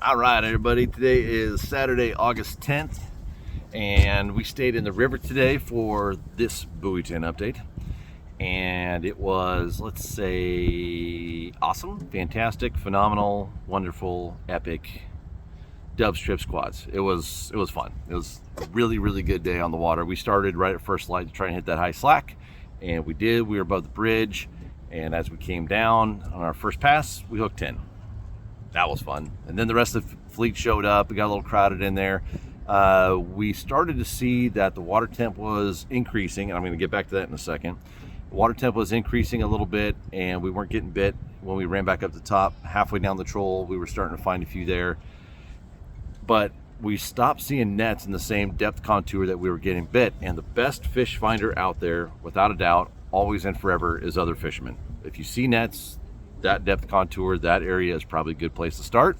All right, everybody. Today is Saturday, August 10th, and we stayed in the river today for this buoy 10 update. And it was, let's say, awesome, fantastic, phenomenal, wonderful, epic dub strip squads. It was fun. It was a really good day on the water. We started right at first light to try and hit that high slack, and we did. We were above the bridge, and as we came down on our first pass, we hooked 10. That was fun. And then the rest of the fleet showed up. We got a little crowded in there. We started to see that the water temp was increasing, and I'm going to get back to that in a second. The water temp was increasing a little bit, and we weren't getting bit. When we ran back up the top, halfway down the troll, we were starting to find a few there. But we stopped seeing nets in the same depth contour that we were getting bit. And the best fish finder out there, without a doubt, always and forever, is other fishermen. If you see nets, that depth contour, that area is probably a good place to start.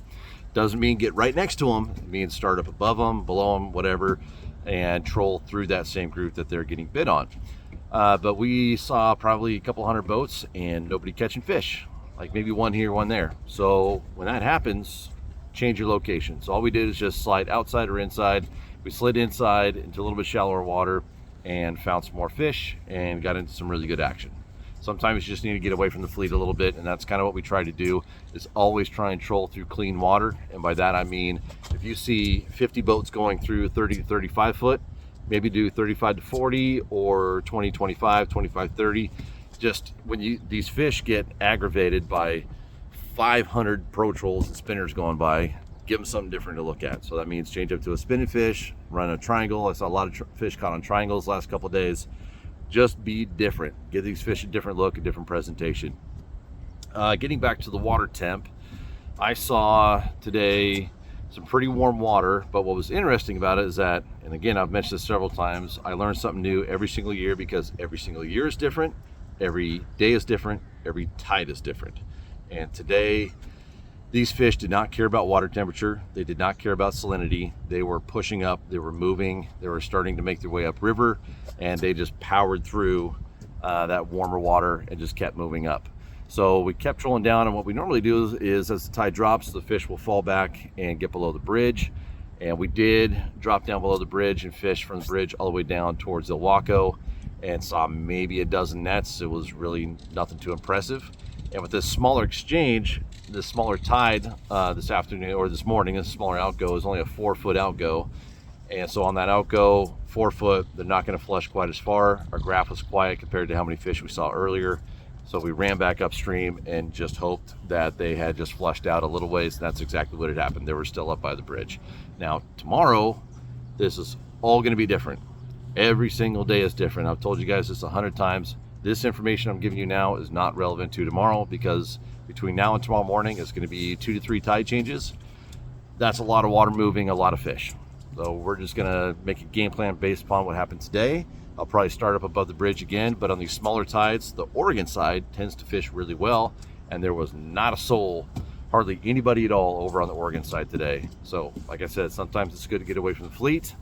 Doesn't mean get right next to them. It means start up above them, below them, whatever, and troll through that same group that they're getting bit on. But we saw probably a couple hundred boats and nobody catching fish, like maybe one here, one there. So when that happens, change your location. So all we did is just slide outside or inside. We slid inside into a little bit shallower water and found some more fish and got into some really good action. Sometimes you just need to get away from the fleet a little bit, and that's kind of what we try to do, is always try and troll through clean water. And by that I mean, if you see 50 boats going through 30 to 35 foot, maybe do 35 to 40 or 20, 25, 25, 30. Just when these fish get aggravated by 500 pro trolls and spinners going by, give them something different to look at. So that means change up to a spinning fish, run a triangle. I saw a lot of fish caught on triangles last couple of days. Just be different. Give these fish a different look, a different presentation. Getting back to the water temp, I saw today some pretty warm water, but what was interesting about it is that, and again, I've mentioned this several times, I learn something new every single year, because every single year is different, every day is different, every tide is different. And today, these fish did not care about water temperature. They did not care about salinity. They were pushing up, they were moving, they were starting to make their way upriver, and they just powered through that warmer water and just kept moving up. So we kept trolling down, and what we normally do is as the tide drops, the fish will fall back and get below the bridge. And we did drop down below the bridge and fish from the bridge all the way down towards El Waco, and saw maybe a dozen nets. It was really nothing too impressive. And with this smaller exchange, this smaller tide this afternoon or this morning, this smaller outgo is only a 4-foot outgo. And so on that outgo, 4 foot, they're not going to flush quite as far. Our graph was quiet compared to how many fish we saw earlier. So we ran back upstream and just hoped that they had just flushed out a little ways. And that's exactly what had happened. They were still up by the bridge. Now, tomorrow, this is all going to be different. Every single day is different. I've told you guys this 100 times. This information I'm giving you now is not relevant to tomorrow, because between now and tomorrow morning, it's going to be 2 to 3 tide changes. That's a lot of water moving, a lot of fish. So we're just going to make a game plan based upon what happened today. I'll probably start up above the bridge again, but on these smaller tides, the Oregon side tends to fish really well, and there was not a soul, hardly anybody at all over on the Oregon side today. So like I said, sometimes it's good to get away from the fleet,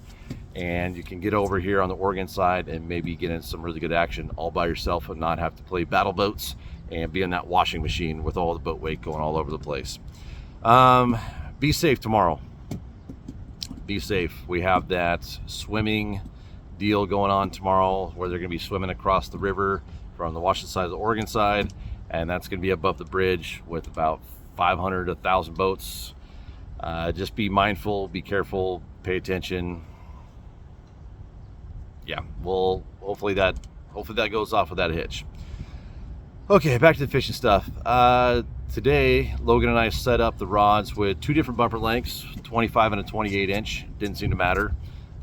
and you can get over here on the Oregon side and maybe get in some really good action all by yourself and not have to play battle boats and be in that washing machine with all the boat weight going all over the place. Be safe tomorrow. Be safe. We have that swimming deal going on tomorrow where they're going to be swimming across the river from the Washington side to the Oregon side, and that's going to be above the bridge with about 500 to 1,000 boats. Just be mindful, be careful, pay attention. Yeah, well, hopefully that goes off without a hitch. Okay, back to the fishing stuff. Today, Logan and I set up the rods with 2 different bumper lengths, 25 and a 28 inch. Didn't seem to matter.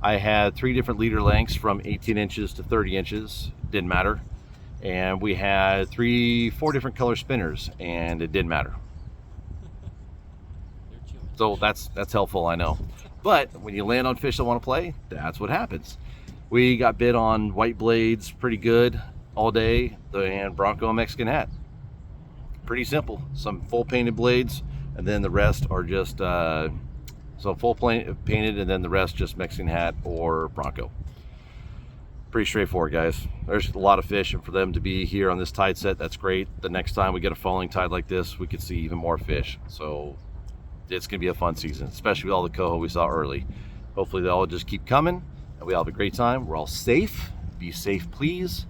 I had 3 different leader lengths from 18 inches to 30 inches. Didn't matter. And we had 4 different color spinners, and it didn't matter. So that's helpful, I know. But when you land on fish that want to play, that's what happens. We got bit on white blades pretty good all day, and Bronco and Mexican hat. Pretty simple. Some full painted blades, and then the rest are just so full painted, and then the rest just Mexican hat or Bronco. Pretty straightforward, guys. There's a lot of fish, and for them to be here on this tide set, that's great. The next time we get a falling tide like this, we could see even more fish. So it's going to be a fun season, especially with all the coho we saw early. Hopefully they'll all just keep coming and we all have a great time. We're all safe. Be safe, please.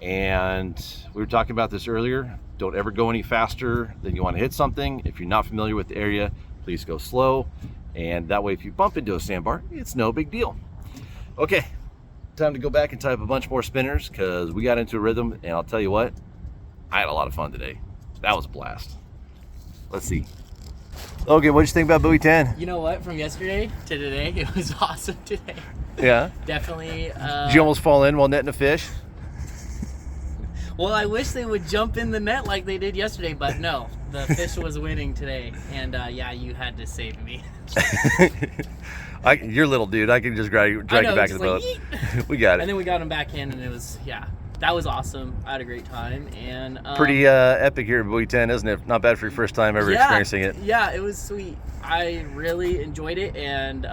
And we were talking about this earlier. Don't ever go any faster than you want to hit something. If you're not familiar with the area, please go slow. And that way, if you bump into a sandbar, it's no big deal. Okay, time to go back and type a bunch more spinners because we got into a rhythm. And I'll tell you what, I had a lot of fun today. That was a blast. Let's see. Okay, what'd you think about Buoy 10? You know what? From yesterday to today, it was awesome today. Yeah? Definitely. Did you almost fall in while netting a fish? Well, I wish they would jump in the net like they did yesterday, but no. The fish was winning today, and yeah, you had to save me. You're little, dude. I can just drag you back in the boat. We got it. And then we got him back in, and it was, yeah, that was awesome. I had a great time. And pretty epic here at Buoy 10, isn't it? Not bad for your first time ever experiencing it. Yeah, it was sweet. I really enjoyed it, and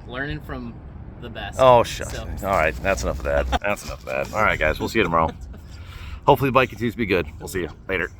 learning from the best. Oh, shucks. So. All right, that's enough of that. That's enough of that. All right, guys, we'll see you tomorrow. Hopefully the bike continues to be good. We'll see you later.